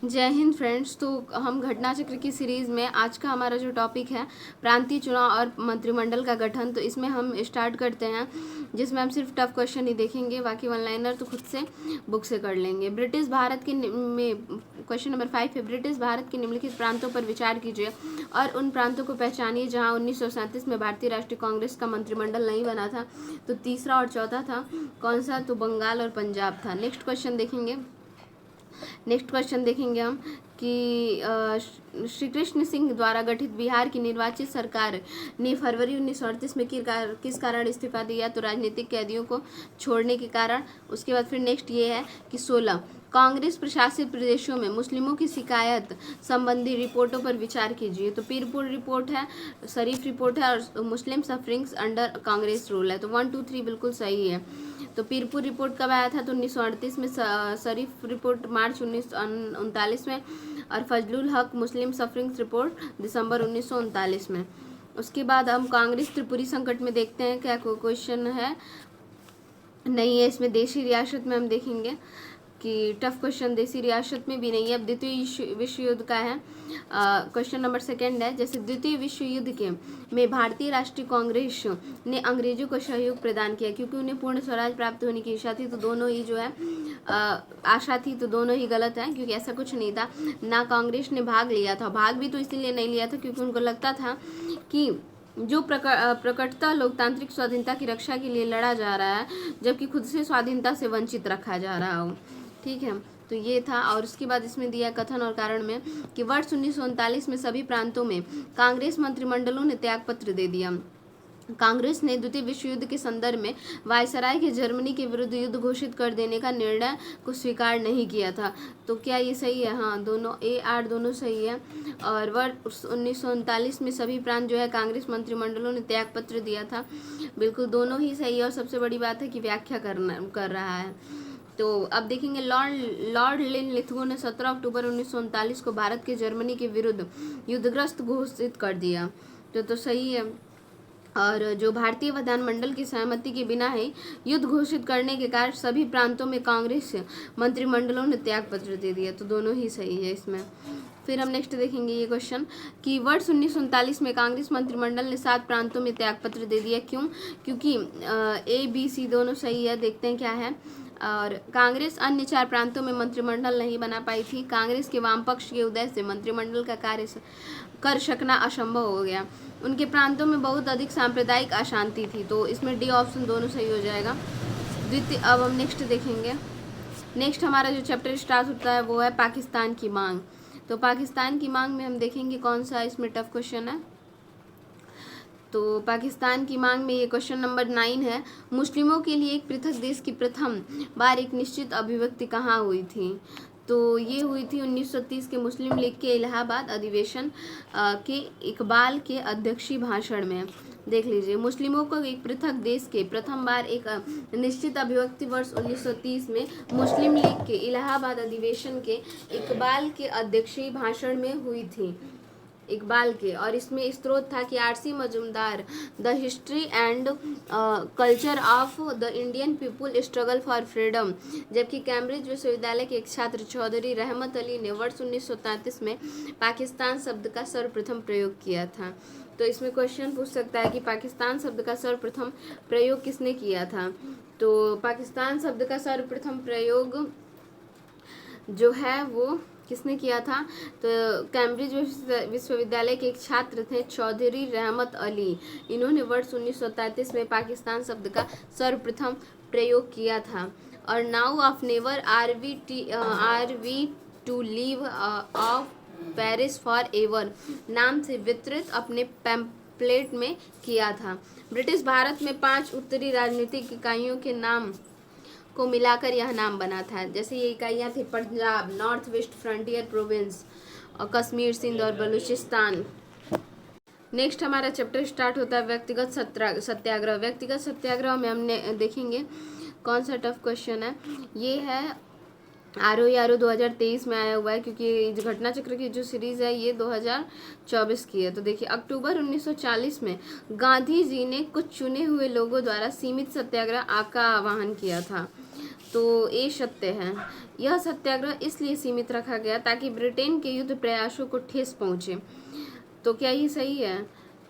जय हिंद फ्रेंड्स। तो हम घटना चक्र की सीरीज़ में आज का हमारा जो टॉपिक है प्रांतीय चुनाव और मंत्रिमंडल का गठन, तो इसमें हम स्टार्ट करते हैं, जिसमें हम सिर्फ टफ क्वेश्चन ही देखेंगे, बाकी वन लाइनर तो खुद से बुक से कर लेंगे। ब्रिटिश भारत के में क्वेश्चन नंबर 5 है, ब्रिटिश भारत के निम्नलिखित प्रांतों पर विचार कीजिए और उन प्रांतों को पहचानिए जहाँ 1937 में भारतीय राष्ट्रीय कांग्रेस का मंत्रिमंडल नहीं बना था। तो तीसरा और चौथा था कौन सा? तो बंगाल और पंजाब था। नेक्स्ट क्वेश्चन देखेंगे हम कि श्री कृष्ण सिंह द्वारा गठित बिहार की निर्वाचित सरकार ने फरवरी 1938 में किस कारण इस्तीफा दिया? तो राजनीतिक कैदियों को छोड़ने के कारण। उसके बाद फिर नेक्स्ट ये है कि 16 कांग्रेस प्रशासित प्रदेशों में मुस्लिमों की शिकायत संबंधी रिपोर्टों पर विचार कीजिए। तो पीरपुर रिपोर्ट है, शरीफ रिपोर्ट है और मुस्लिम सफरिंग्स अंडर कांग्रेस रूल है। तो 1 2 3 बिल्कुल सही है। तो पीरपुर रिपोर्ट कब आया था? तो 1938 में, शरीफ रिपोर्ट मार्च 1939 में और फजलुल हक मुस्लिम सफरिंग्स रिपोर्ट दिसंबर 1939 में। उसके बाद हम कांग्रेस त्रिपुरी संकट में देखते हैं क्या क्वेश्चन है, नहीं है इसमें। देशी रियासत में हम देखेंगे कि टफ क्वेश्चन देशी रियासत में भी नहीं है। अब द्वितीय विश्व युद्ध का है, क्वेश्चन नंबर 2 है। जैसे द्वितीय विश्व युद्ध के में भारतीय राष्ट्रीय कांग्रेस ने अंग्रेजों को सहयोग प्रदान किया क्योंकि उन्हें पूर्ण स्वराज प्राप्त होने की इच्छा थी। तो दोनों ही जो है आशा थी, तो दोनों ही गलत है क्योंकि ऐसा कुछ नहीं था। ना कांग्रेस ने भाग लिया था, भाग भी तो इसलिए नहीं लिया था क्योंकि उनको लगता था कि जो प्रकटता लोकतांत्रिक स्वाधीनता की रक्षा के लिए लड़ा जा रहा है, जबकि खुद से स्वाधीनता से वंचित रखा जा रहा हो। ठीक है, तो ये था। और उसके बाद इसमें दिया कथन और कारण में कि वर्ष 1939 में सभी प्रांतों में कांग्रेस मंत्रिमंडलों ने त्यागपत्र दे दिया। कांग्रेस ने द्वितीय विश्व युद्ध के संदर्भ में वायसराय के जर्मनी के विरुद्ध युद्ध घोषित कर देने का निर्णय को स्वीकार नहीं किया था। तो क्या ये सही है? हाँ, दोनों A8 दोनों सही है। और वर्ष 1939 में सभी प्रांत जो है कांग्रेस मंत्रिमंडलों ने त्यागपत्र दिया था, बिल्कुल दोनों ही सही है। और सबसे बड़ी बात है कि व्याख्या कर रहा है। तो अब देखेंगे लॉर्ड लिनलिथगो ने 17 अक्टूबर 1939 को भारत के जर्मनी के विरुद्ध युद्धग्रस्त घोषित कर दिया। तो सही है। और जो भारतीय विधानमंडल की सहमति के बिना ही युद्ध घोषित करने के कारण सभी प्रांतों में कांग्रेस मंत्रिमंडलों ने त्यागपत्र दे दिया। तो दोनों ही सही है इसमें। फिर हम नेक्स्ट देखेंगे ये क्वेश्चन कि वर्ष 1939 में कांग्रेस मंत्रिमंडल ने 7 प्रांतों में त्यागपत्र दे दिया। क्यों? क्योंकि A B C दोनों सही है। देखते हैं क्या है। और कांग्रेस अन्य 4 प्रांतों में मंत्रिमंडल नहीं बना पाई थी। कांग्रेस के वाम पक्ष के उदय से मंत्रिमंडल का कार्य कर सकना असंभव हो गया। उनके प्रांतों में बहुत अधिक सांप्रदायिक अशांति थी। तो इसमें D ऑप्शन दोनों सही हो जाएगा। अब हम नेक्स्ट देखेंगे। नेक्स्ट हमारा जो चैप्टर स्टार्ट होता है वो है पाकिस्तान की मांग। तो पाकिस्तान की मांग में हम देखेंगे कौन सा इसमें टफ क्वेश्चन है। तो पाकिस्तान की मांग में ये क्वेश्चन नंबर 9 है। मुस्लिमों के लिए एक पृथक देश की प्रथम बार एक निश्चित अभिव्यक्ति कहाँ हुई थी? तो ये हुई थी 1930 के मुस्लिम लीग के इलाहाबाद अधिवेशन के इकबाल के अध्यक्षीय भाषण में। देख लीजिए, मुस्लिमों को एक पृथक देश के प्रथम बार एक निश्चित अभिव्यक्ति वर्ष 1930 में मुस्लिम लीग के इलाहाबाद अधिवेशन के इकबाल के अध्यक्षीय भाषण में हुई थी, इकबाल के। और इसमें स्रोत था कि R.C. Majumdar, the history and culture of the Indian people struggle for freedom, जबकि कैम्ब्रिज विश्वविद्यालय के एक छात्र चौधरी रहमत अली ने वर्ष 1933 में पाकिस्तान शब्द का सर्वप्रथम प्रयोग किया था। तो इसमें क्वेश्चन पूछ सकता है कि पाकिस्तान शब्द का सर्वप्रथम प्रयोग किसने किया था? तो पाकिस्तान शब्द का सर्वप्रथम प्रयोग जो है वो किसने किया था? तो कैम्ब्रिज विश्वविद्यालय के एक छात्र थे चौधरी रहमत अली। इन्होंने वर्ष 1933 में पाकिस्तान शब्द का सर्वप्रथम प्रयोग किया था। और now of never are we to leave of Paris forever नाम से वितरित अपने पैम्पलेट में किया था। ब्रिटिश भारत में 5 उत्तरी राजनीतिक इकाइयों के नाम को मिलाकर यह नाम बना था। जैसे ये इकाइयाँ थी Punjab, north west frontier province और कश्मीर, सिंध और बलूचिस्तान। नेक्स्ट हमारा चैप्टर स्टार्ट होता है व्यक्तिगत सत्याग्रह। व्यक्तिगत सत्याग्रह में हमने देखेंगे कौन सा टफ क्वेश्चन है। ये है ROE 2023 में आया हुआ है, क्योंकि घटना चक्र की जो सीरीज है ये 2024 की है। तो देखिए, अक्टूबर 1940 में गांधी जी ने कुछ चुने हुए लोगों द्वारा सीमित सत्याग्रह का आह्वान किया था। तो ये सत्य है। यह सत्याग्रह इसलिए सीमित रखा गया ताकि ब्रिटेन के युद्ध प्रयासों को ठेस पहुंचे। तो क्या ये सही है?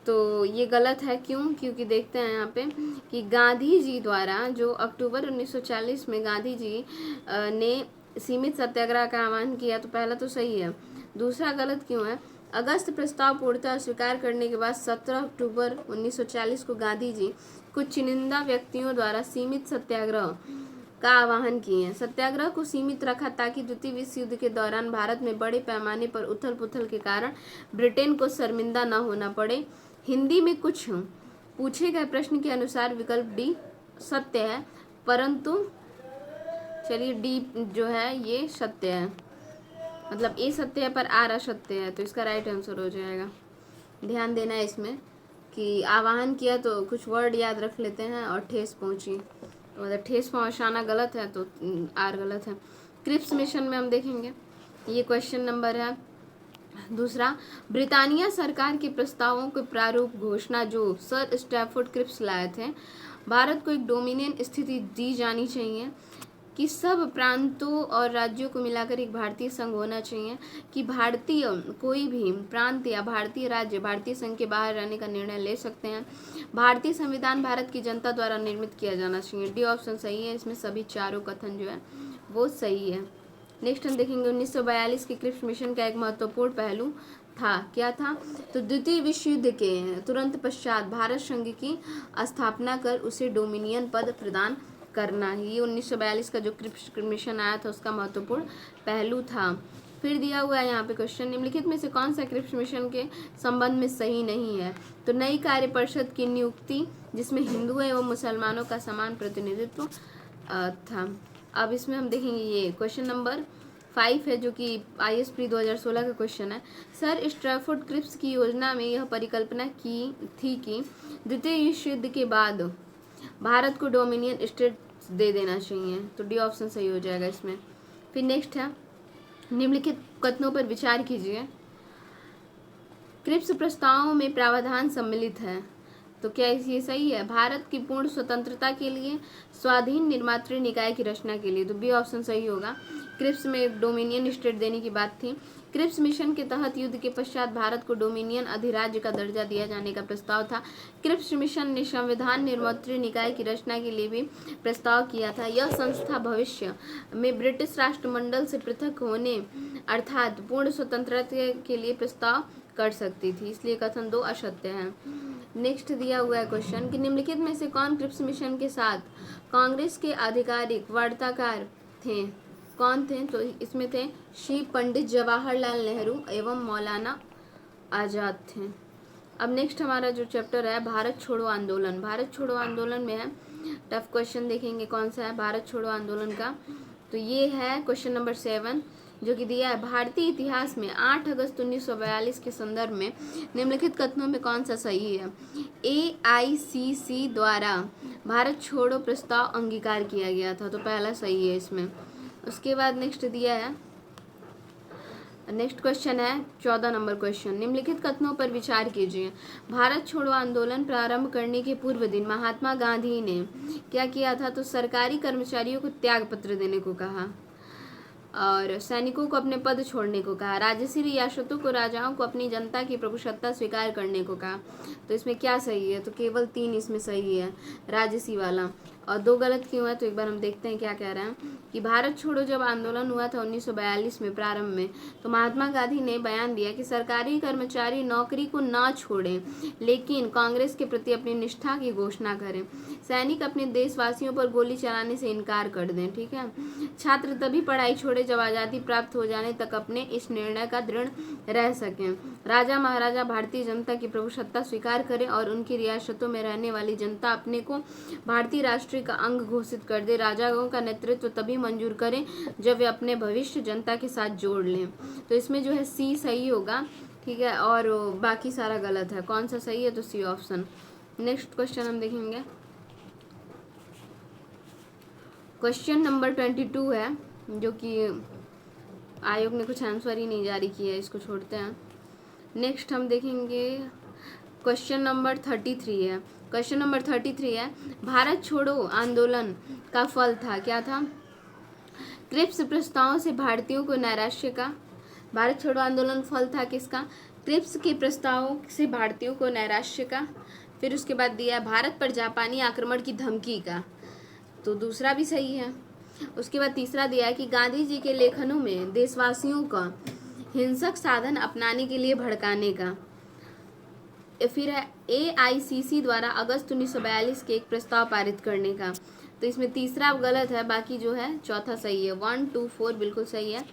तो ये गलत है। क्यों? क्योंकि देखते हैं यहाँ पे कि गांधी जी द्वारा जो अक्टूबर 1940 में गांधी जी ने सीमित सत्याग्रह का आह्वान किया, तो पहला तो सही है। दूसरा गलत क्यों है? अगस्त प्रस्ताव पूर्णतः स्वीकार करने के बाद 17 अक्टूबर 1940 को गांधी जी कुछ चुनिंदा व्यक्तियों द्वारा सीमित सत्याग्रह का आह्वान किए हैं। सत्याग्रह को सीमित रखा ताकि द्वितीय विश्व युद्ध के दौरान भारत में बड़े पैमाने पर उथल पुथल के कारण ब्रिटेन को शर्मिंदा न होना पड़े। हिंदी में कुछ पूछे गए प्रश्न के अनुसार विकल्प डी सत्य है, परंतु चलिए डी जो है ये सत्य है, मतलब ए सत्य है पर आर असत्य है, तो इसका राइट आंसर हो जाएगा। ध्यान देना है इसमें कि आह्वान किया तो कुछ वर्ड याद रख लेते हैं, और ठेस पहुंची, मतलब ठेस पहुंचाना गलत है, तो आर गलत है। क्रिप्स मिशन में हम देखेंगे, ये क्वेश्चन नंबर है दूसरा। ब्रिटानिया सरकार के प्रस्तावों के प्रारूप घोषणा जो सर स्टैफोर्ड क्रिप्स लाए थे, भारत को एक डोमिनियन स्थिति दी जानी चाहिए, कि सब प्रांतों और राज्यों को मिलाकर एक भारतीय संघ होना चाहिए, कि भारतीय कोई भी प्रांत या भारतीय राज्य भारतीय संघ के बाहर रहने का निर्णय ले सकते हैं, भारतीय संविधान भारत की जनता द्वारा निर्मित किया जाना चाहिए। डी ऑप्शन सही है, इसमें सभी चारों कथन जो है वो सही है। नेक्स्ट हम देखेंगे 1942 के क्रिप्स मिशन का एक महत्वपूर्ण पहलू था, क्या था? तो द्वितीय विश्व युद्ध के तुरंत पश्चात भारत संघ की स्थापना कर उसे डोमिनियन पद प्रदान करना ही 1942 का जो क्रिप्स मिशन आया था उसका महत्वपूर्ण पहलू था। फिर दिया हुआ है यहाँ पे क्वेश्चन, निम्नलिखित में से कौन सा क्रिप्स मिशन के संबंध में सही नहीं है? तो नई कार्य परिषद की नियुक्ति जिसमें हिंदुओं एवं मुसलमानों का समान प्रतिनिधित्व था। अब इसमें हम देखेंगे ये क्वेश्चन नंबर 5 है, जो कि IAS प्री 2016 का क्वेश्चन है। सर स्टैफोर्ड क्रिप्स की योजना में यह परिकल्पना की थी कि द्वितीय विश्व युद्ध के बाद भारत को डोमिनियन स्टेट दे देना चाहिए, तो डी ऑप्शन सही हो जाएगा इसमें। फिर नेक्स्ट है, निम्नलिखित कथनों पर विचार कीजिए। क्रिप्स प्रस्तावों में प्रावधान सम्मिलित है, तो क्या ये सही है? भारत की पूर्ण स्वतंत्रता के लिए, स्वाधीन निर्मात्री निकाय की रचना के लिए, तो बी ऑप्शन सही होगा। क्रिप्स में एक डोमिनियन स्टेट देने की बात थी। क्रिप्स मिशन के तहत युद्ध के पश्चात भारत को डोमिनियन अधिराज्य का दर्जा दिया जाने का प्रस्ताव था। क्रिप्स मिशन ने संविधान निर्मात्री निकाय की रचना के लिए भी प्रस्ताव किया था। यह संस्था भविष्य में ब्रिटिश राष्ट्रमंडल से पृथक होने अर्थात पूर्ण स्वतंत्रता के लिए प्रस्ताव कर सकती थी, इसलिए कथन 2 असत्य है। नेक्स्ट दिया हुआ है क्वेश्चन कि निम्नलिखित में से कौन क्रिप्स मिशन के साथ कांग्रेस के आधिकारिक वार्ताकार थे? कौन थे? तो इसमें थे श्री पंडित जवाहरलाल नेहरू एवं मौलाना आजाद थे। अब नेक्स्ट हमारा जो चैप्टर है भारत छोड़ो आंदोलन। भारत छोड़ो आंदोलन में है टफ क्वेश्चन, देखेंगे कौन सा है भारत छोड़ो आंदोलन का। तो ये है क्वेश्चन नंबर 7, जो कि दिया है भारतीय इतिहास में 8 अगस्त 1942 के संदर्भ में निम्नलिखित कथनों में कौन सा सही है? AICC द्वारा भारत छोड़ो प्रस्ताव अंगीकार किया गया था, तो पहला सही है इसमें। उसके बाद नेक्स्ट दिया है, नेक्स्ट क्वेश्चन है 14 नंबर क्वेश्चन, निम्नलिखित कथनों पर विचार कीजिए। भारत छोड़ो आंदोलन प्रारंभ करने के पूर्व दिन महात्मा गांधी ने क्या किया था? तो सरकारी कर्मचारियों को त्याग पत्र देने को कहा, और सैनिकों को अपने पद छोड़ने को कहा, राजसी रियासतों को राजाओं को अपनी जनता की प्रभुसत्ता स्वीकार करने को कहा। तो इसमें क्या सही है? तो केवल 3 इसमें सही है, राजसी वाला। और 2 गलत क्यों है? तो एक बार हम देखते हैं क्या कह रहे हैं कि भारत छोड़ो जब आंदोलन हुआ था 1942 में प्रारंभ में, तो महात्मा गांधी ने बयान दिया कि सरकारी कर्मचारी नौकरी को ना छोड़ें, लेकिन कांग्रेस के प्रति अपनी निष्ठा की घोषणा करें। सैनिक अपने देशवासियों पर गोली चलाने से इनकार कर दें, ठीक है। छात्र तभी पढ़ाई छोड़े जब आज़ादी प्राप्त हो जाने तक अपने इस निर्णय का दृढ़ रह सकें। राजा महाराजा भारतीय जनता की प्रभुसत्ता स्वीकार करें और उनकी रियासतों में रहने वाली जनता अपने को भारतीय राष्ट्र का अंग घोषित कर दे। राजाओं का नेतृत्व तभी मंजूर करें जब वे अपने भविष्य जनता के साथ जोड़ लें। तो इसमें जो है सी सही होगा, ठीक है, और बाकी सारा गलत है। कौन सा सही है? तो सी ऑप्शन। नेक्स्ट क्वेश्चन हम देखेंगे, क्वेश्चन नंबर 22 है, जो कि आयोग ने कुछ आंसर ही नहीं जारी किया है, इसको छोड़ते हैं। नेक्स्ट हम देखेंगे क्वेश्चन नंबर 33 है। क्वेश्चन नंबर 33 है, भारत छोड़ो आंदोलन का फल था, क्या था? क्रिप्स प्रस्तावों से भारतीयों को नैराश्य का। भारत छोड़ो आंदोलन फल था किसका? क्रिप्स के प्रस्तावों से भारतीयों को नैराश्य का। फिर उसके बाद दिया है भारत पर जापानी आक्रमण की धमकी का, तो दूसरा भी सही है। उसके बाद तीसरा दिया है कि गांधी जी के लेखनों में देशवासियों का हिंसक साधन अपनाने के लिए भड़काने का। फिर है AICC द्वारा अगस्त 1942 के एक प्रस्ताव पारित करने का, तो इसमें तीसरा गलत है, बाकी जो है चौथा सही है। 1, 2, 4 बिल्कुल सही है।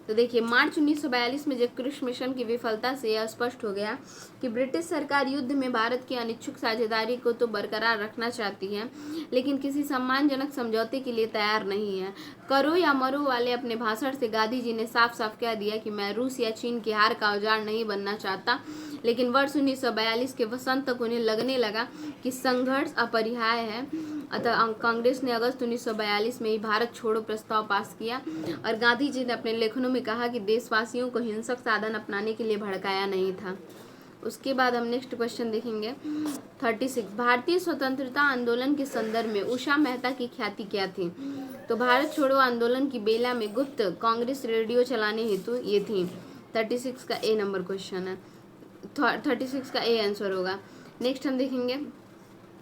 तो देखिए मार्च 1942 में जयकृष मिशन की विफलता से यह स्पष्ट हो गया कि ब्रिटिश सरकार युद्ध में भारत की अनिच्छुक साझेदारी को तो बरकरार रखना चाहती है, लेकिन किसी सम्मानजनक समझौते के लिए तैयार नहीं है। करो या मरो वाले अपने भाषण से गांधी जी ने साफ साफ कह दिया कि मैं रूस या चीन की हार का औजार नहीं बनना चाहता। लेकिन वर्ष 1942 के वसंत तक उन्हें लगने लगा कि संघर्ष अपरिहार्य है, अतः कांग्रेस ने अगस्त 1942 में ही भारत छोड़ो प्रस्ताव पास किया और गांधी जी ने अपने लेखनों में कहा कि देशवासियों को हिंसक साधन अपनाने के लिए भड़काया नहीं था। उसके बाद हम नेक्स्ट क्वेश्चन देखेंगे 36, भारतीय स्वतंत्रता आंदोलन के संदर्भ में उषा मेहता की ख्याति क्या थी? तो भारत छोड़ो आंदोलन की बेला में गुप्त कांग्रेस रेडियो चलाने हेतु ये थी। 36 का ए नंबर क्वेश्चन है, 36 का ए आंसर होगा। नेक्स्ट हम देखेंगे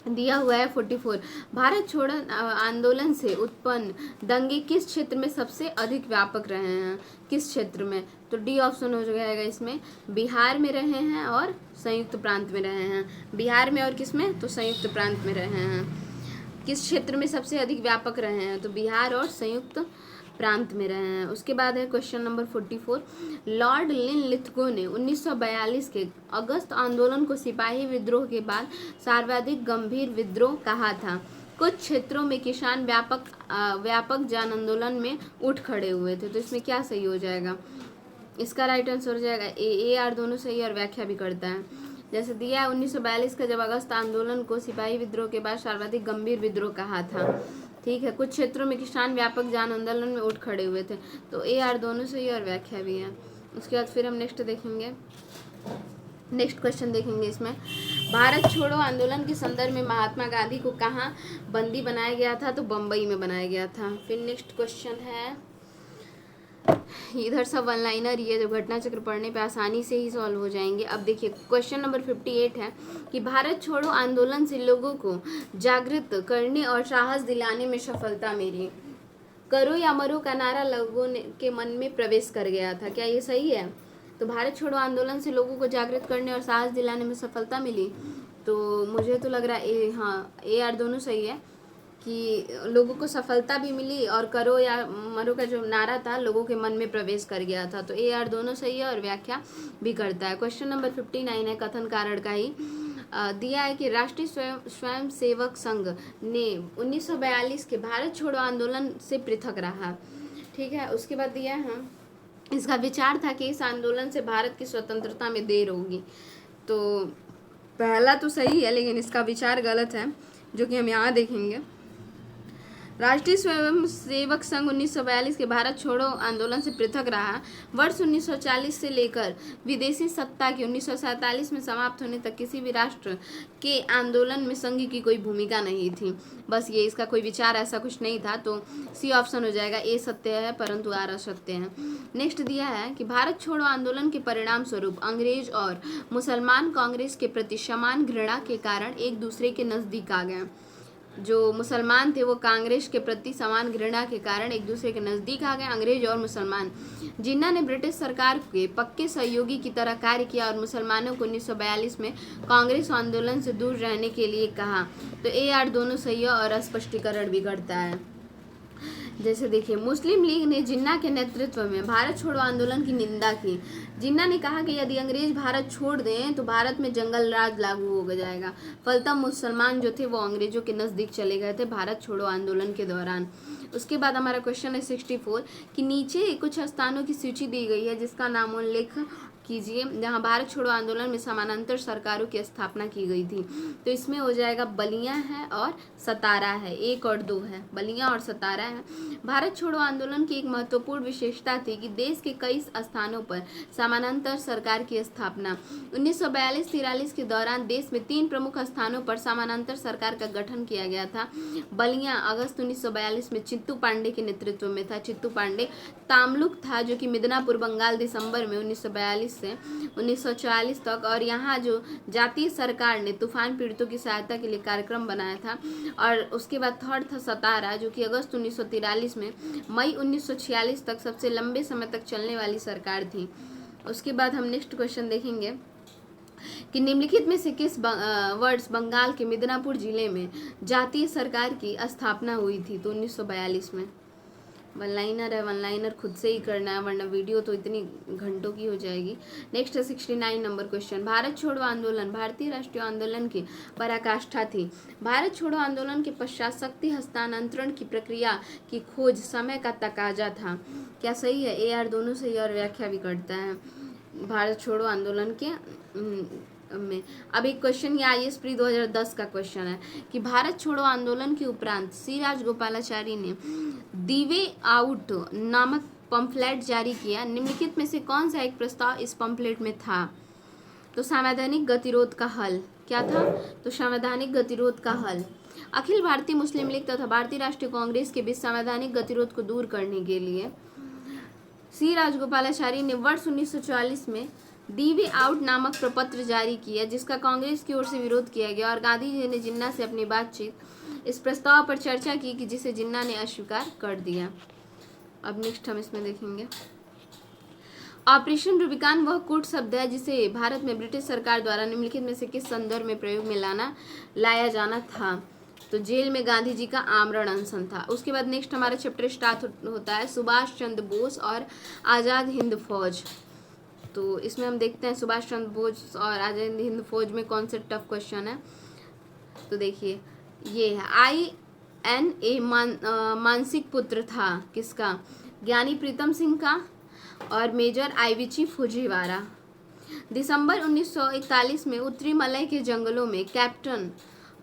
दिया हुआ है 44, भारत छोड़ो आंदोलन से उत्पन्न दंगे किस क्षेत्र में सबसे अधिक व्यापक रहे हैं? किस क्षेत्र में? तो डी ऑप्शन हो जाएगा इसमें, बिहार में रहे हैं और संयुक्त प्रांत में रहे हैं। बिहार में और किस में? तो संयुक्त प्रांत में रहे हैं। किस क्षेत्र में सबसे अधिक व्यापक रहे हैं? तो बिहार और संयुक्त प्रांत में रहे हैं। उसके बाद है क्वेश्चन नंबर 44, लॉर्ड लिनलिथगो ने 1942 के अगस्त आंदोलन को सिपाही विद्रोह के बाद सर्वाधिक गंभीर विद्रोह कहा था। कुछ क्षेत्रों में किसान व्यापक जन आंदोलन में उठ खड़े हुए थे, तो इसमें क्या सही हो जाएगा? इसका राइट आंसर हो जाएगा ए आर दोनों सही और व्याख्या भी करता है। जैसे दिया है 1942 का जब अगस्त आंदोलन को सिपाही विद्रोह के बाद सर्वाधिक गंभीर विद्रोह कहा था। ठीक है, कुछ क्षेत्रों में किसान व्यापक जन आंदोलन में उठ खड़े हुए थे, तो ए आर दोनों सही और व्याख्या भी है। उसके बाद फिर हम नेक्स्ट देखेंगे, नेक्स्ट क्वेश्चन देखेंगे इसमें, भारत छोड़ो आंदोलन के संदर्भ में महात्मा गांधी को कहाँ बंदी बनाया गया था? तो बम्बई में बनाया गया था। फिर नेक्स्ट क्वेश्चन है, इधर सब वन लाइनर, ये जो घटना चक्र पढ़ने पे आसानी से ही सॉल्व हो जाएंगे। अब देखिए क्वेश्चन नंबर 58 है कि भारत छोड़ो आंदोलन से लोगों को जागृत करने और साहस दिलाने में सफलता मिली। करो या मरो का नारा लोगों के मन में प्रवेश कर गया था, क्या ये सही है? तो भारत छोड़ो आंदोलन से लोगों को जागृत करने और साहस दिलाने में सफलता मिली, तो मुझे तो लग रहा है ए आर दोनों सही है कि लोगों को सफलता भी मिली और करो या मरो का जो नारा था लोगों के मन में प्रवेश कर गया था, तो ए आर दोनों सही है और व्याख्या भी करता है। क्वेश्चन नंबर 59 है कथन कारण का ही दिया है कि राष्ट्रीय स्वयं सेवक संघ ने 1942 के भारत छोड़ो आंदोलन से पृथक रहा। ठीक है, उसके बाद दिया है इसका विचार था कि इस आंदोलन से भारत की स्वतंत्रता में देर होगी, तो पहला तो सही है लेकिन इसका विचार गलत है, जो कि हम यहाँ देखेंगे। राष्ट्रीय स्वयं सेवक संघ 1942 के भारत छोड़ो आंदोलन से पृथक रहा। वर्ष 1940 से लेकर विदेशी सत्ता के 1947 में समाप्त होने तक किसी भी राष्ट्र के आंदोलन में संघ की कोई भूमिका नहीं थी। बस ये इसका कोई विचार ऐसा कुछ नहीं था, तो सी ऑप्शन हो जाएगा, ए सत्य है परंतु आर असत्य है। नेक्स्ट दिया है कि भारत छोड़ो आंदोलन के परिणाम स्वरूप अंग्रेज और मुसलमान कांग्रेस के प्रति समान घृणा के कारण एक दूसरे के नज़दीक आ गए। जो मुसलमान थे वो कांग्रेस के प्रति समान घृणा के कारण एक दूसरे के नज़दीक आ गए। अंग्रेज और मुसलमान, जिन्ना ने ब्रिटिश सरकार के पक्के सहयोगी की तरह कार्य किया और मुसलमानों को 1942 में कांग्रेस आंदोलन से दूर रहने के लिए कहा, तो ए आर दोनों सही है और स्पष्टीकरण भी करता है। जैसे देखिए मुस्लिम लीग ने जिन्ना के नेतृत्व में भारत छोड़ो आंदोलन की निंदा की। जिन्ना ने कहा कि यदि अंग्रेज भारत छोड़ दें तो भारत में जंगल राज लागू हो जाएगा। फलतः मुसलमान जो थे वो अंग्रेजों के नज़दीक चले गए थे भारत छोड़ो आंदोलन के दौरान। उसके बाद हमारा क्वेश्चन है 64 कि नीचे कुछ स्थानों की सूची दी गई है जिसका नामोल्लेख कीजिए जहां भारत छोड़ो आंदोलन में समानांतर सरकारों की स्थापना की गई थी। तो इसमें हो जाएगा बलिया है और सतारा है, 1 और 2 है, बलिया और सतारा है। भारत छोड़ो आंदोलन की एक महत्वपूर्ण विशेषता थी कि देश के कई स्थानों पर समानांतर सरकार की स्थापना। 1942-43 के दौरान देश में 3 प्रमुख स्थानों पर समानांतर सरकार का गठन किया गया था। बलिया अगस्त 1942 में चित्तू पांडे के नेतृत्व में था। चित्तू पांडे। तामलुक था जो कि मिदनापुर बंगाल दिसंबर में 1942 से 1944 तक, और यहाँ जो जातीय सरकार ने तूफान पीड़ितों की सहायता के लिए कार्यक्रम बनाया था। और उसके बाद थर्ड था सतारा जो कि अगस्त 1943 में मई 1946 तक सबसे लंबे समय तक चलने वाली सरकार थी। उसके बाद हम नेक्स्ट क्वेश्चन देखेंगे कि निम्नलिखित में से किस वर्ष बंगाल के मिदनापुर जिले में जातीय सरकार की स्थापना हुई थी। तो 1942 में। वन लाइनर है, वन लाइनर खुद से ही करना है वरना वीडियो तो इतनी घंटों की हो जाएगी। नेक्स्ट है 69 नंबर क्वेश्चन। भारत छोड़ो आंदोलन भारतीय राष्ट्रीय आंदोलन की पराकाष्ठा थी। भारत छोड़ो आंदोलन के पश्चात शक्ति हस्तांतरण की प्रक्रिया की खोज समय का तकाजा था। क्या सही है? AR दोनों सही और व्याख्या भी करता है भारत छोड़ो आंदोलन के में। अब एक क्वेश्चन ये IAS प्री 2010 का क्वेश्चन है कि भारत छोड़ो आंदोलन के उपरांत सी राजगोपालाचारी ने दी वे आउट नामक पंफलेट जारी किया। निम्नलिखित में से कौन सा एक प्रस्ताव इस पंफलेट में था? तो संवैधानिक गतिरोध का हल। क्या था? तो संवैधानिक गतिरोध का हल। अखिल भारतीय मुस्लिम लीग तथा भारतीय राष्ट्रीय कांग्रेस के बीच संवैधानिक गतिरोध को दूर करने के लिए सी राजगोपालाचारी ने वर्ष 1944 में दी वे आउट नामक प्रपत्र जारी किया जिसका कांग्रेस की ओर से विरोध किया गया, और गांधी जी ने जिन्ना से अपनी बातचीत इस प्रस्ताव पर चर्चा की कि जिसे जिन्ना ने अस्वीकार कर दिया। अब नेक्स्ट हम इसमें देखेंगे ऑपरेशन रूबिकान वह कूट शब्द है जिसे भारत में ब्रिटिश सरकार द्वारा निम्नलिखित में से किस संदर्भ में प्रयोग में लाया जाना था। तो जेल में गांधी जी का आमरण अनशन था। उसके बाद नेक्स्ट हमारा चैप्टर स्टार्ट होता है सुभाष चंद्र बोस और आज़ाद हिंद फौज। तो इसमें हम देखते हैं सुभाष चंद्र बोस और आज़ाद हिंद फौज में कौन से टफ क्वेश्चन है। तो देखिए ये है INA मानसिक पुत्र था किसका? ज्ञानी प्रीतम सिंह का और मेजर आईविची फुजीवारा। दिसंबर 1941 में उत्तरी मलय के जंगलों में कैप्टन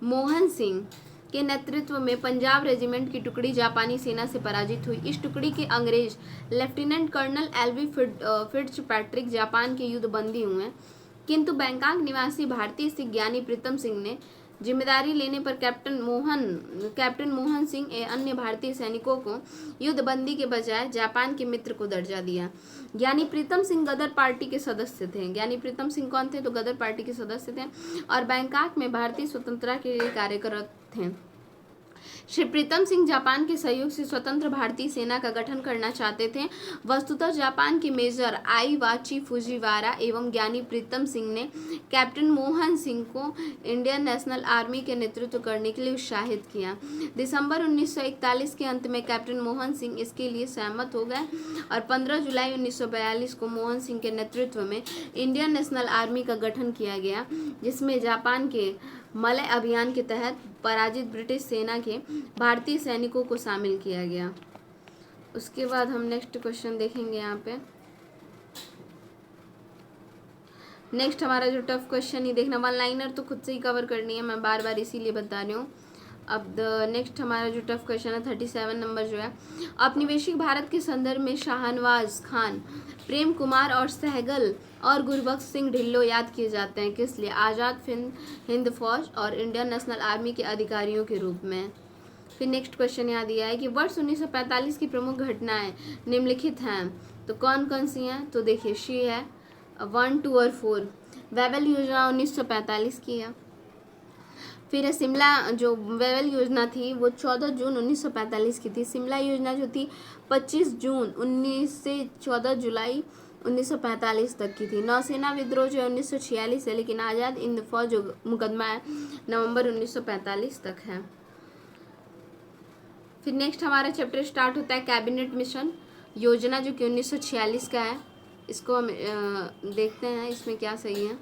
मोहन सिंह के नेतृत्व में पंजाब रेजिमेंट की टुकड़ी जापानी सेना से पराजित हुई। इस टुकड़ी के अंग्रेज लेफ्टिनेंट कर्नल LV फिट्जपैट्रिक जापान के युद्धबंदी हुए, किंतु बैंकॉक निवासी भारतीय सिख ज्ञानी प्रीतम सिंह ने जिम्मेदारी लेने पर कैप्टन मोहन सिंह एवं अन्य भारतीय सैनिकों को युद्धबंदी के बजाय जापान के मित्र को दर्जा दिया। ज्ञानी प्रीतम सिंह गदर पार्टी के सदस्य थे। ज्ञानी प्रीतम सिंह कौन थे? तो गदर पार्टी के सदस्य थे और बैंकॉक में भारतीय स्वतंत्रता के लिए कार्यरत थे। श्री प्रीतम सिंह जापान के सहयोग से स्वतंत्र भारतीय सेना का गठन करना चाहते थे। वस्तुतः जापान के मेजर आईवाची फुजीवारा एवं ज्ञानी प्रीतम सिंह ने कैप्टन मोहन सिंह को इंडियन नेशनल आर्मी के नेतृत्व करने के लिए उत्साहित किया। दिसंबर 1941 के अंत में कैप्टन मोहन सिंह इसके लिए सहमत हो गए और 15 जुलाई 1942 को मोहन सिंह के नेतृत्व में इंडियन नेशनल आर्मी का गठन किया गया, जिसमें जापान के मलय अभियान के तहत पराजित ब्रिटिश सेना के भारतीय सैनिकों को शामिल किया गया। उसके बाद हम नेक्स्ट क्वेश्चन देखेंगे। यहाँ पे नेक्स्ट हमारा जो टफ क्वेश्चन ही देखना, वन लाइनर तो खुद से ही कवर करनी है, मैं बार बार इसीलिए बता रही हूँ। अब नेक्स्ट हमारा जो टफ क्वेश्चन है 37 नंबर जो है, औपनिवेशिक भारत के संदर्भ में शाहनवाज खान, प्रेम कुमार और सहगल और गुरबख्श सिंह ढिल्लो याद किए जाते हैं किस लिए? आज़ाद हिंद फौज और इंडियन नेशनल आर्मी के अधिकारियों के रूप में। फिर नेक्स्ट क्वेश्चन यहाँ दिया है कि वर्ष 1945 की प्रमुख घटनाएं निम्नलिखित हैं, तो कौन कौन सी हैं? तो देखिए शी है 1, 2 और 4। वेवेल योजना 1945 की है। फिर है शिमला, जो वेवेल योजना थी वो 14 जून 1945 की थी। शिमला योजना जो थी 25 जून 19 से 14 जुलाई 1945 तक की थी। नौसेना विद्रोह जो 1946 है, लेकिन आज़ाद हिंद फौज जो मुकदमा है नवंबर 1945 तक है। फिर नेक्स्ट हमारा चैप्टर स्टार्ट होता है कैबिनेट मिशन योजना जो कि 1946 का है। इसको हम देखते हैं इसमें क्या सही है।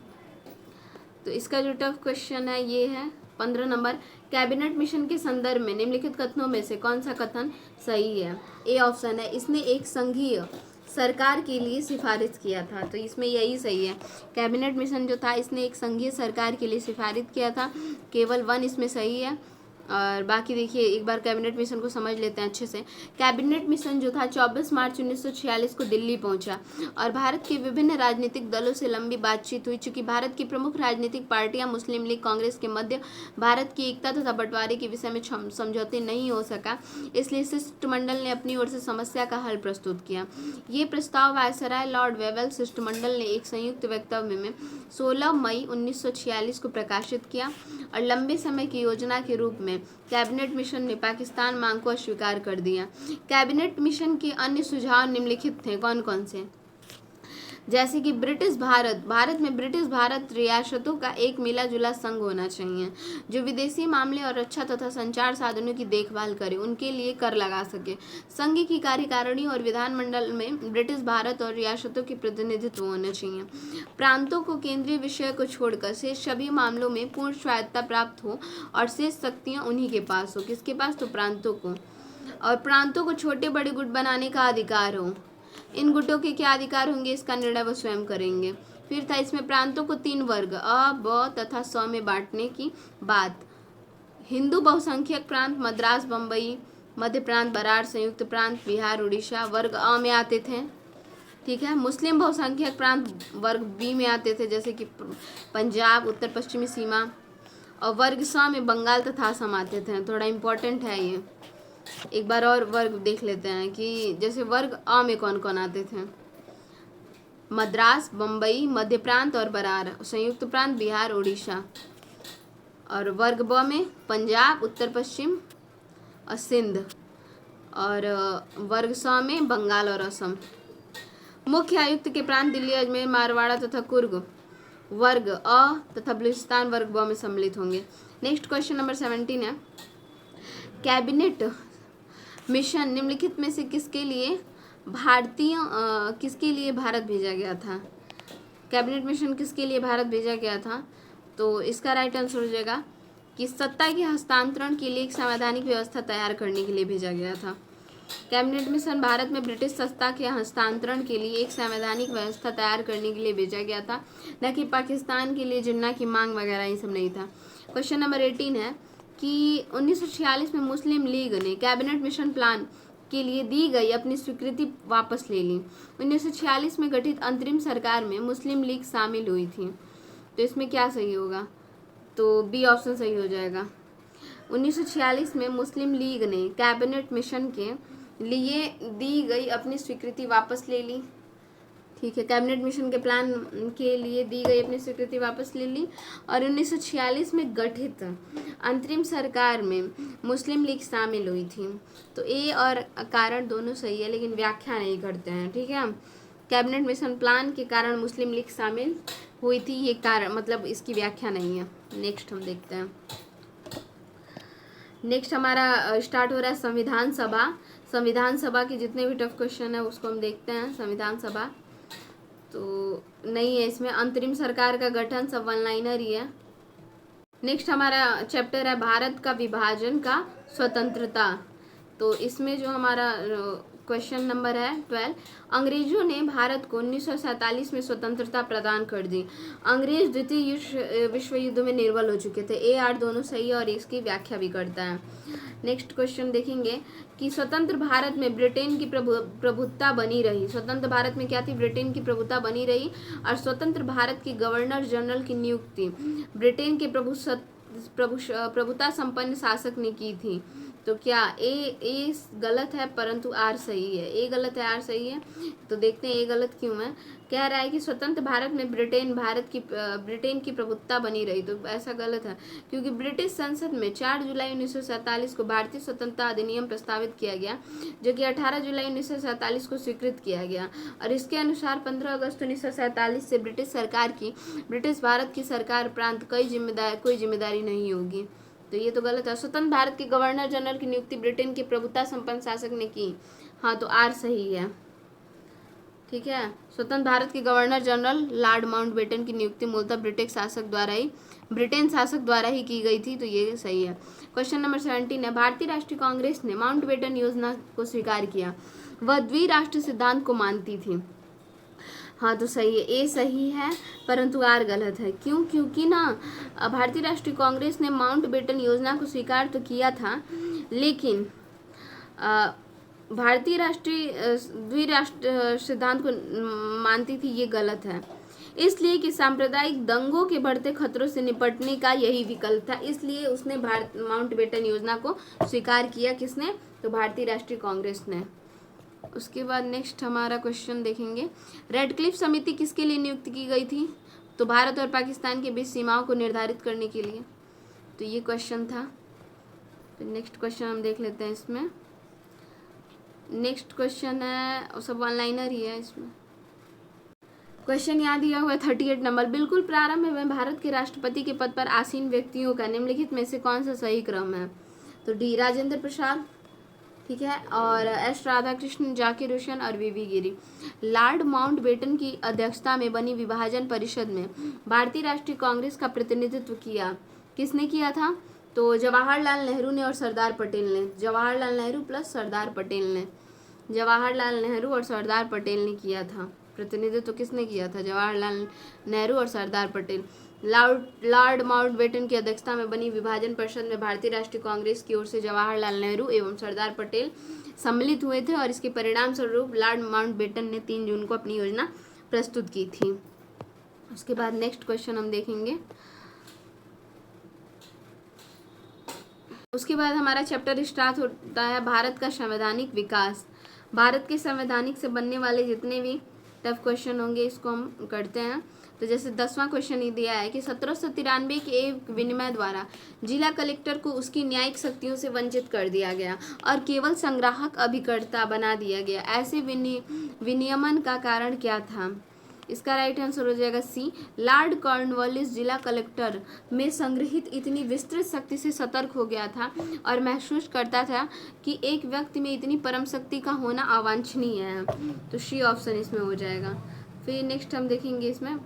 तो इसका जो टफ क्वेश्चन है ये है 15 नंबर, कैबिनेट मिशन के संदर्भ में निम्नलिखित कथनों में से कौन सा कथन सही है? ए ऑप्शन है, इसने एक संघीय सरकार के लिए सिफारिश किया था। तो इसमें यही सही है। कैबिनेट मिशन जो था इसने एक संघीय सरकार के लिए सिफारिश किया था, केवल 1 इसमें सही है। और बाकी देखिए एक बार कैबिनेट मिशन को समझ लेते हैं अच्छे से। कैबिनेट मिशन जो था 24 मार्च 1946 को दिल्ली पहुंचा और भारत के विभिन्न राजनीतिक दलों से लंबी बातचीत हुई। चूंकि भारत की प्रमुख राजनीतिक पार्टियां मुस्लिम लीग कांग्रेस के मध्य भारत की एकता तथा बंटवारे के विषय में समझौते नहीं हो सका, इसलिए शिष्टमंडल ने अपनी ओर से समस्या का हल प्रस्तुत किया। ये प्रस्ताव वायसराय लॉर्ड वेवेल शिष्टमंडल ने एक संयुक्त वक्तव्य में 16 मई 1946 को प्रकाशित किया और लंबे समय की योजना के रूप में कैबिनेट मिशन ने पाकिस्तान मांग को अस्वीकार कर दिया। कैबिनेट मिशन के अन्य सुझाव निम्नलिखित थे। कौन कौन से? जैसे कि भारत में ब्रिटिश भारत रियासतों का एक मिला जुला संघ होना चाहिए जो विदेशी मामले और रक्षा तथा संचार साधनों की देखभाल करे, उनके लिए कर लगा सके। संघ की कार्यकारिणी और विधानमंडल में ब्रिटिश भारत और रियासतों के प्रतिनिधित्व होने चाहिए। प्रांतों को केंद्रीय विषय को छोड़कर शेष सभी मामलों में पूर्ण स्वायत्तता प्राप्त हो और शेष शक्तियाँ उन्हीं के पास हो। किसके पास? तो प्रांतों को। और प्रांतों को छोटे बड़े गुट बनाने का अधिकार हो। इन गुटों के क्या अधिकार होंगे, इसका निर्णय वो स्वयं करेंगे। फिर था इसमें प्रांतों को 3 वर्ग अ, ब तथा स में बांटने की बात। हिंदू बहुसंख्यक प्रांत मद्रास, बम्बई, मध्य प्रांत, बरार, संयुक्त प्रांत, बिहार, उड़ीसा वर्ग अ में आते थे। ठीक है। मुस्लिम बहुसंख्यक प्रांत वर्ग बी में आते थे, जैसे कि पंजाब, उत्तर पश्चिमी सीमा। और वर्ग स में बंगाल तथा असम आते थे। थोड़ा इम्पोर्टेंट है ये। एक बार और वर्ग देख लेते हैं कि जैसे वर्ग अ में कौन कौन आते थे। मद्रास, बम्बई, मध्य प्रांत और बरार, संयुक्त प्रांत, बिहार, उड़ीसा। और वर्ग ब में पंजाब, उत्तर पश्चिम और सिंध। और वर्ग स में बंगाल और असम। मुख्य आयुक्त के प्रांत दिल्ली, अजमेर, मारवाड़ा तथा कुर्ग वर्ग अ तथा बलूचिस्तान वर्ग ब में सम्मिलित होंगे। नेक्स्ट क्वेश्चन नंबर 17 है। कैबिनेट मिशन निम्नलिखित में से किसके लिए भारत भेजा गया था? कैबिनेट मिशन किसके लिए भारत भेजा गया था? तो इसका राइट आंसर हो जाएगा कि सत्ता के हस्तांतरण के लिए एक संवैधानिक व्यवस्था तैयार करने के लिए भेजा गया था। कैबिनेट मिशन भारत में ब्रिटिश सत्ता के हस्तांतरण के लिए एक संवैधानिक व्यवस्था तैयार करने के लिए भेजा गया था, न कि पाकिस्तान के लिए जिन्ना की मांग वगैरह ये सब नहीं था। क्वेश्चन नंबर 18 है कि 1946 में मुस्लिम लीग ने कैबिनेट मिशन प्लान के लिए दी गई अपनी स्वीकृति वापस ले ली। 1946 में गठित अंतरिम सरकार में मुस्लिम लीग शामिल हुई थी। तो इसमें क्या सही होगा? तो बी ऑप्शन सही हो जाएगा। 1946 में मुस्लिम लीग ने कैबिनेट मिशन के लिए दी गई अपनी स्वीकृति वापस ले ली। ठीक है। कैबिनेट मिशन के प्लान के लिए दी गई अपनी स्वीकृति वापस ले ली। और 1946 में गठित अंतरिम सरकार में मुस्लिम लीग शामिल हुई थी। तो ए और कारण दोनों सही है, लेकिन व्याख्या नहीं करते हैं। ठीक है। कैबिनेट मिशन प्लान के कारण मुस्लिम लीग शामिल हुई थी, ये कारण मतलब इसकी व्याख्या नहीं है। नेक्स्ट हम देखते हैं। नेक्स्ट हमारा स्टार्ट हो रहा है संविधान सभा। संविधान सभा के जितने भी टफ क्वेश्चन है उसको हम देखते हैं। संविधान सभा तो नहीं है इसमें। अंतरिम सरकार का गठन सब वन लाइनर ही है। नेक्स्ट हमारा चैप्टर है भारत का विभाजन का स्वतंत्रता। तो इसमें जो हमारा क्वेश्चन नंबर है 12, अंग्रेजों ने भारत को 1947 में स्वतंत्रता प्रदान कर दी। अंग्रेज द्वितीय विश्व युद्ध में निर्बल हो चुके थे। ए आर दोनों सही है और इसकी व्याख्या भी करता है। नेक्स्ट क्वेश्चन देखेंगे कि स्वतंत्र भारत में ब्रिटेन की प्रभुत्ता बनी रही। स्वतंत्र भारत में क्या थी? ब्रिटेन की प्रभुत्ता बनी रही। और स्वतंत्र भारत की गवर्नर जनरल की नियुक्ति ब्रिटेन के प्रभुता संपन्न शासक ने की थी। तो क्या ए गलत है परंतु आर सही है। ए गलत है, आर सही है। तो देखते हैं ए गलत क्यों है। कह रहा है कि स्वतंत्र भारत में ब्रिटेन की प्रभुत्ता बनी रही। तो ऐसा गलत है, क्योंकि ब्रिटिश संसद में 4 जुलाई 1947 को भारतीय स्वतंत्रता अधिनियम प्रस्तावित किया गया, जो कि 18 जुलाई 1947 को स्वीकृत किया गया। और इसके अनुसार 15 अगस्त 1947 से ब्रिटिश भारत की सरकार प्रांत कोई जिम्मेदारी नहीं होगी। तो ये तो गलत है। स्वतंत्र भारत के गवर्नर जनरल की नियुक्ति ब्रिटेन के प्रभुता संपन्न शासक ने की। हाँ, तो आर सही है। ठीक है। स्वतंत्र भारत के गवर्नर जनरल लॉर्ड माउंटबेटन की नियुक्ति मूलतः ब्रिटिश ब्रिटेन शासक द्वारा ही की गई थी। तो ये सही है। क्वेश्चन नंबर 17 है, भारतीय राष्ट्रीय कांग्रेस ने माउंटबेटन योजना को स्वीकार किया। वह द्विराष्ट्र सिद्धांत को मानती थी। हाँ तो सही है, ए सही है परंतु आर गलत है। क्यों? क्योंकि ना भारतीय राष्ट्रीय कांग्रेस ने माउंटबेटन योजना को स्वीकार तो किया था, लेकिन भारतीय राष्ट्रीय द्विराष्ट्र सिद्धांत को मानती थी, ये गलत है। इसलिए कि सांप्रदायिक दंगों के बढ़ते खतरों से निपटने का यही विकल्प था, इसलिए उसने माउंटबेटन योजना को स्वीकार किया। किसने? तो भारतीय राष्ट्रीय कांग्रेस ने। उसके बाद नेक्स्ट हमारा क्वेश्चन देखेंगे, रेडक्लिफ समिति किसके लिए नियुक्त की गई थी? तो भारत और पाकिस्तान के बीच सीमाओं को निर्धारित करने के लिए। तो ये क्वेश्चन था। तो नेक्स्ट क्वेश्चन हम देख लेते हैं। इसमें नेक्स्ट क्वेश्चन है, सब वन लाइनर ही है। इसमें क्वेश्चन यहाँ दिया हुआ है 38 नंबर, बिल्कुल प्रारंभ में भारत के राष्ट्रपति के पद पर आसीन व्यक्तियों का निम्नलिखित में से कौन सा सही क्रम है? तो डी राजेंद्र प्रसाद, ठीक है, और एस राधाकृष्णन, जाकिर हुसैन और वीवी गिरी। लॉर्ड माउंटबेटन की अध्यक्षता में बनी विभाजन परिषद में भारतीय राष्ट्रीय कांग्रेस का प्रतिनिधित्व किया। किसने किया था? तो जवाहरलाल नेहरू ने और सरदार पटेल ने। जवाहरलाल नेहरू प्लस सरदार पटेल ने। जवाहरलाल नेहरू और सरदार पटेल ने किया था। प्रतिनिधित्व किसने किया था? जवाहरलाल नेहरू और सरदार पटेल। लॉर्ड माउंटबेटन की अध्यक्षता में बनी विभाजन परिषद में भारतीय राष्ट्रीय कांग्रेस की ओर से जवाहरलाल नेहरू एवं सरदार पटेल सम्मिलित हुए थे और इसके परिणाम स्वरूप लॉर्ड माउंटबेटन ने 3 जून को अपनी योजना प्रस्तुत की थी। उसके बाद नेक्स्ट क्वेश्चन हम देखेंगे। उसके बाद हमारा चैप्टर स्टार्ट होता है भारत का संवैधानिक विकास। भारत के संवैधानिक से बनने वाले जितने भी टफ क्वेश्चन होंगे इसको हम करते हैं। तो जैसे 10वां क्वेश्चन ये दिया है कि 1793 के एक विनिमय द्वारा जिला कलेक्टर को उसकी न्यायिक शक्तियों से वंचित कर दिया गया और केवल संग्राहक अभिकर्ता बना दिया गया। ऐसे विनियमन का कारण क्या था? इसका राइट आंसर हो जाएगा सी। लॉर्ड कॉर्नवालिस जिला कलेक्टर में संग्रहित इतनी विस्तृत शक्ति से सतर्क हो गया था और महसूस करता था कि एक व्यक्ति में इतनी परम शक्ति का होना अवांछनीय है। तो सी ऑप्शन इसमें हो जाएगा। फिर नेक्स्ट हम देखेंगे इसमें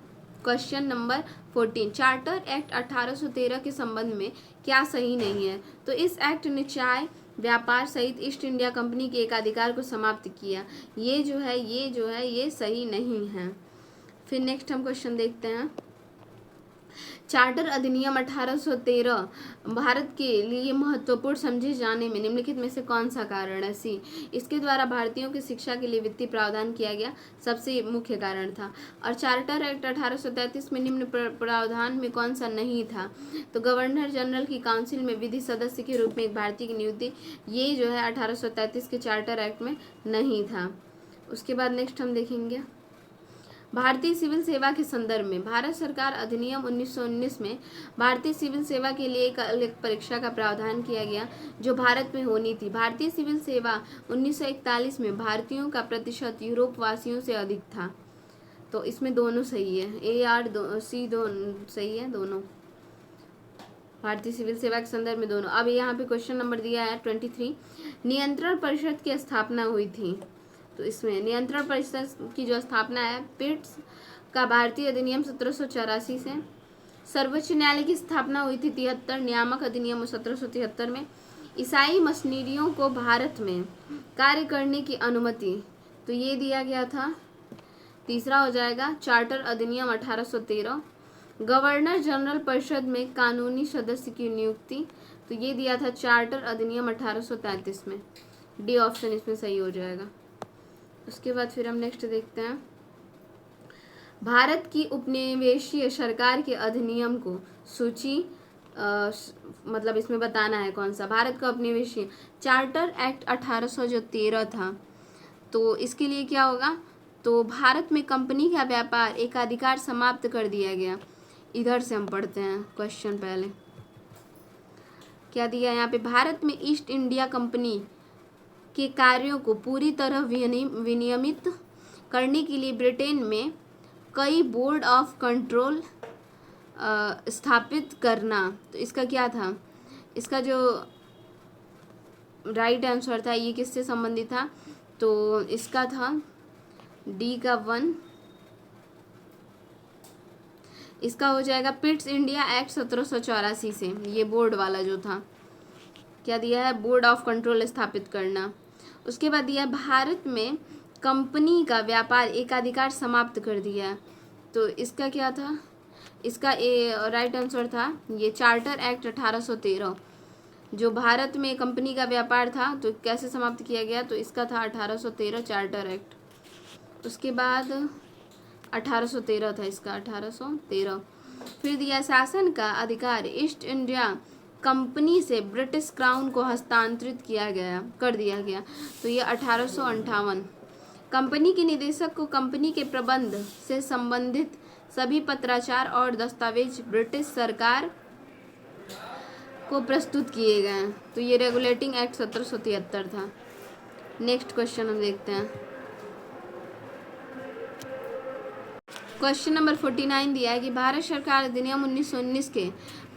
क्वेश्चन नंबर 14, चार्टर एक्ट 1813 के संबंध में क्या सही नहीं है? तो इस एक्ट ने चाय व्यापार सहित ईस्ट इंडिया कंपनी के एकाधिकार को समाप्त किया। ये जो है ये सही नहीं है। फिर नेक्स्ट हम क्वेश्चन देखते हैं, चार्टर अधिनियम 1813 भारत के लिए महत्वपूर्ण समझे जाने में निम्नलिखित में से कौन सा कारण है? सी। इसके द्वारा भारतीयों की शिक्षा के लिए वित्तीय प्रावधान किया गया, सबसे मुख्य कारण था। और चार्टर एक्ट 1833 में निम्न प्रावधान में कौन सा नहीं था? तो गवर्नर जनरल की काउंसिल में विधि सदस्य के रूप में एक भारतीय की नियुक्ति, ये जो है 1833 के चार्टर एक्ट में नहीं था। उसके बाद नेक्स्ट हम देखेंगे भारतीय सिविल सेवा के संदर्भ में भारत सरकार अधिनियम 1919 में भारतीय सिविल सेवा के लिए एक परीक्षा का प्रावधान किया गया जो भारत में होनी थी। भारतीय सिविल सेवा 1941 में भारतीयों का प्रतिशत यूरोप वासियों से अधिक था। तो इसमें दोनों सही है, ए आर सी दोनों सही है, दोनों भारतीय सिविल सेवा के संदर्भ में दोनों। अब यहाँ पे क्वेश्चन नंबर दिया है 23, नियंत्रण परिषद की स्थापना हुई थी। तो इसमें नियंत्रण परिषद की जो स्थापना है पिट्स का भारतीय अधिनियम 1784 से, सर्वोच्च न्यायालय की स्थापना हुई थी 73, नियामक अधिनियम 1773 में, ईसाई मशीनरियों को भारत में कार्य करने की अनुमति, तो ये दिया गया था। तीसरा हो जाएगा चार्टर अधिनियम 1813, गवर्नर जनरल परिषद में कानूनी सदस्य की नियुक्ति, तो ये दिया था चार्टर अधिनियम 1833 में। डी ऑप्शन इसमें सही हो जाएगा। उसके बाद फिर हम नेक्स्ट देखते हैं, भारत की उपनिवेशीय सरकार के अधिनियम को सूची मतलब इसमें बताना है कौन सा भारत का उपनिवेशीय। चार्टर एक्ट 1813 था, तो इसके लिए क्या होगा? तो भारत में कंपनी का व्यापार एकाधिकार समाप्त कर दिया गया। इधर से हम पढ़ते हैं क्वेश्चन। पहले क्या दिया यहाँ पे, भारत में ईस्ट इंडिया कंपनी के कार्यों को पूरी तरह विनियमित करने के लिए ब्रिटेन में कई बोर्ड ऑफ कंट्रोल स्थापित करना। तो इसका क्या था? इसका जो राइट आंसर था ये किससे संबंधित था? तो इसका था डी का 1, इसका हो जाएगा पिट्स इंडिया एक्ट 1784 से। ये बोर्ड वाला जो था क्या दिया है, बोर्ड ऑफ कंट्रोल स्थापित करना। उसके बाद दिया भारत में कंपनी का व्यापार एकाधिकार समाप्त कर दिया। तो इसका क्या था, इसका राइट आंसर था ये चार्टर एक्ट 1813। जो भारत में कंपनी का व्यापार था तो कैसे समाप्त किया गया, तो इसका था 1813 चार्टर एक्ट। उसके बाद 1813 था इसका, 1813। फिर दिया शासन का अधिकार ईस्ट इंडिया कंपनी से ब्रिटिश क्राउन को हस्तांतरित कर दिया गया। तो ये 1858। कंपनी के निदेशक को कंपनी के प्रबंध से संबंधित सभी पत्राचार और दस्तावेज ब्रिटिश सरकार को प्रस्तुत किए गए। तो ये रेगुलेटिंग एक्ट 1773 था। नेक्स्ट क्वेश्चन हम देखते हैं। क्वेश्चन नंबर 49 दिया है कि भारत सरकार अधिनियम 1919 के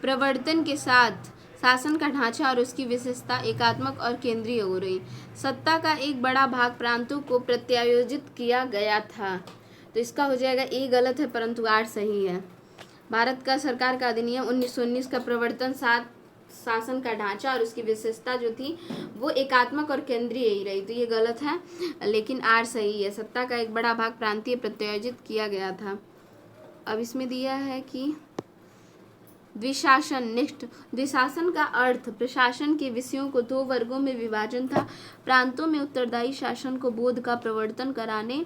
प्रवर्तन के साथ शासन का ढांचा और उसकी विशेषता एकात्मक और केंद्रीय हो रही। सत्ता का एक बड़ा भाग प्रांतों को प्रत्यायोजित किया गया था। तो इसका हो जाएगा ए गलत है परंतु आर सही है। भारत का सरकार का अधिनियम 1919 का प्रवर्तन साथ शासन का ढांचा और उसकी विशेषता जो थी वो एकात्मक और केंद्रीय ही रही। तो ये गलत है लेकिन आर सही है। सत्ता का एक बड़ा भाग प्रांतीय प्रत्यायोजित किया गया था। अब इसमें दिया है कि द्विशासन। नेक्स्ट, द्विशासन का अर्थ प्रशासन के विषयों को दो वर्गों में विभाजन था। प्रांतों में उत्तरदायी शासन को बोध का प्रवर्तन कराने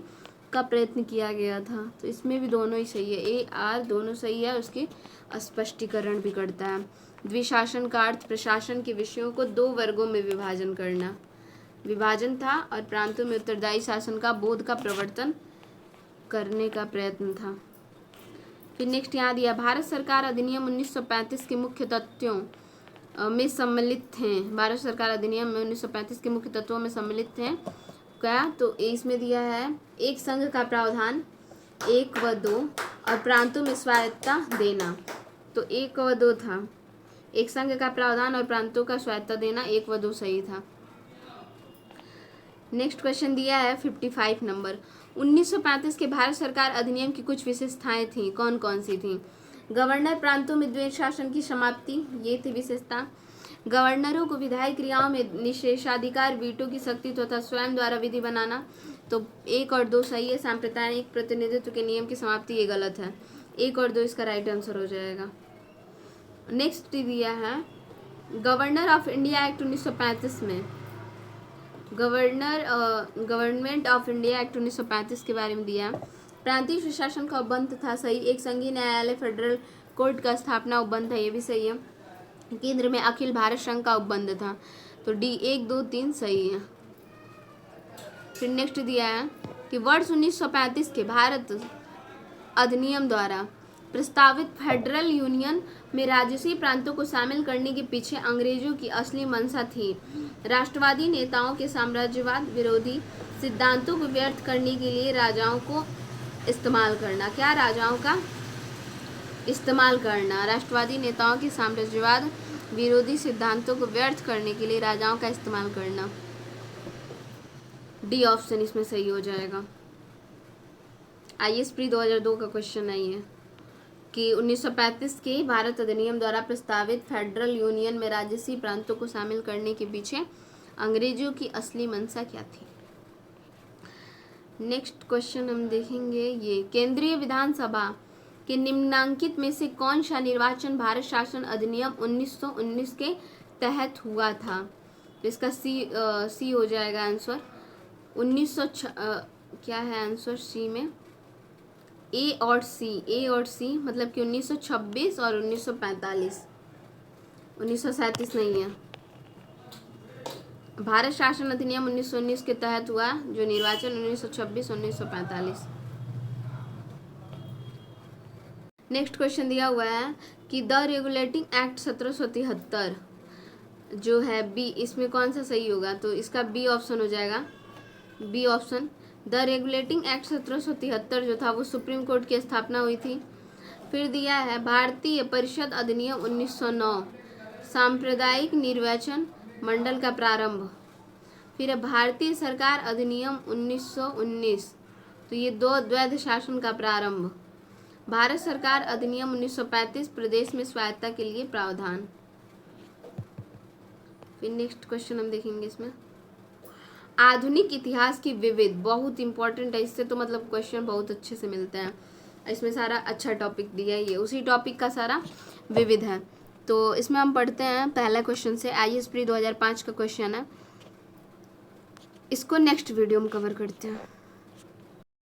का प्रयत्न किया गया था। तो इसमें भी दोनों ही सही है, ए आर दोनों सही है। उसके स्पष्टीकरण भी करता है। द्विशासन का अर्थ प्रशासन के विषयों को दो वर्गों में विभाजन था और प्रांतों में उत्तरदायी शासन का बोध का प्रवर्तन करने का प्रयत्न था। फिर नेक्स्ट यहाँ दिया भारत सरकार अधिनियम 1935 के मुख्य तथ्यों में सम्मिलित हैं। भारत सरकार अधिनियम में 1935 के मुख्य तत्वों में सम्मिलित हैं क्या, तो इसमें दिया है एक संघ का प्रावधान 1 व 2 और प्रांतों में स्वायत्तता देना। तो 1 व 2 था, एक संघ का प्रावधान और प्रांतों का स्वायत्तता देना, 1 व 2 सही था। नेक्स्ट क्वेश्चन दिया है 55 नंबर। 1935 के भारत सरकार अधिनियम की कुछ विशेषताएं थी, कौन कौन सी थी। गवर्नर प्रांतों में द्वैध शासन की समाप्ति, ये थी विशेषता। गवर्नरों को विधायी क्रियाओं में निषेधाधिकार, वीटो की शक्ति तथा स्वयं द्वारा विधि बनाना। तो 1 और 2 सही है। सांप्रदायिक प्रतिनिधित्व के नियम की समाप्ति, ये गलत है। 1 और 2 इसका राइट आंसर हो जाएगा। नेक्स्ट दिया है गवर्नर ऑफ इंडिया एक्ट 1935 में गवर्नमेंट ऑफ इंडिया एक्ट 1935 के बारे में दिया। प्रांतीय सुशासन का उपबंध था, सही। एक संघीय न्यायालय फेडरल कोर्ट का स्थापना उपबंध था, ये भी सही है। केंद्र में अखिल भारत संघ का उपबंध था। तो डी 1, 2, 3 सही है। फिर नेक्स्ट दिया है कि वर्ष 1935 के भारत अधिनियम द्वारा प्रस्तावित फेडरल यूनियन में राजसी प्रांतों को शामिल करने के पीछे अंग्रेजों की असली मंशा थी राष्ट्रवादी नेताओं के साम्राज्यवाद विरोधी सिद्धांतों को व्यर्थ करने के लिए राजाओं को इस्तेमाल करना। क्या, राजाओं का इस्तेमाल करना। राष्ट्रवादी नेताओं के साम्राज्यवाद विरोधी सिद्धांतों को व्यर्थ करने के लिए राजाओं का इस्तेमाल करना। डी ऑप्शन इसमें सही हो जाएगा। IAS प्री 2002 का क्वेश्चन है ये कि 1935 के भारत अधिनियम द्वारा प्रस्तावित फेडरल यूनियन में राजसी प्रांतों को शामिल करने के पीछे अंग्रेजों की असली मंशा क्या थी। नेक्स्ट क्वेश्चन हम देखेंगे ये केंद्रीय विधानसभा के निम्नांकित में से कौन सा निर्वाचन भारत शासन अधिनियम 1919 के तहत हुआ था। तो इसका सी हो जाएगा आंसर। क्या है आंसर सी में, ए और सी मतलब कि 1926 और 1945। 1937 नहीं है। भारत शासन अधिनियम 1919 के तहत हुआ जो निर्वाचन 1926 1945। नेक्स्ट क्वेश्चन दिया हुआ है कि द रेगुलेटिंग एक्ट 1773 जो है बी, इसमें कौन सा सही होगा। तो इसका बी ऑप्शन हो जाएगा। B option, the regulating act 1773 जो था वो सुप्रीम कोर्ट की स्थापना हुई थी। फिर दिया है भारतीय परिषद अधिनियम 1909 सांप्रदायिक निर्वाचन मंडल का प्रारंभ। फिर है भारतीय सरकार अधिनियम 1919 तो ये 2 द्वैध शासन का प्रारंभ। भारत सरकार अधिनियम 1935 प्रदेश में स्वायत्तता के लिए प्रावधान। फिर नेक्स्ट क्वेश्चन हम देखेंगे इसमें आधुनिक इतिहास की विविध, बहुत इंपॉर्टेंट है, इससे तो मतलब क्वेश्चन बहुत अच्छे से मिलते हैं। इसमें सारा अच्छा टॉपिक दिया है, ये उसी टॉपिक का सारा विविध है। तो इसमें हम पढ़ते हैं पहला क्वेश्चन से, IAS प्री 2005 का क्वेश्चन है, इसको नेक्स्ट वीडियो में कवर करते हैं।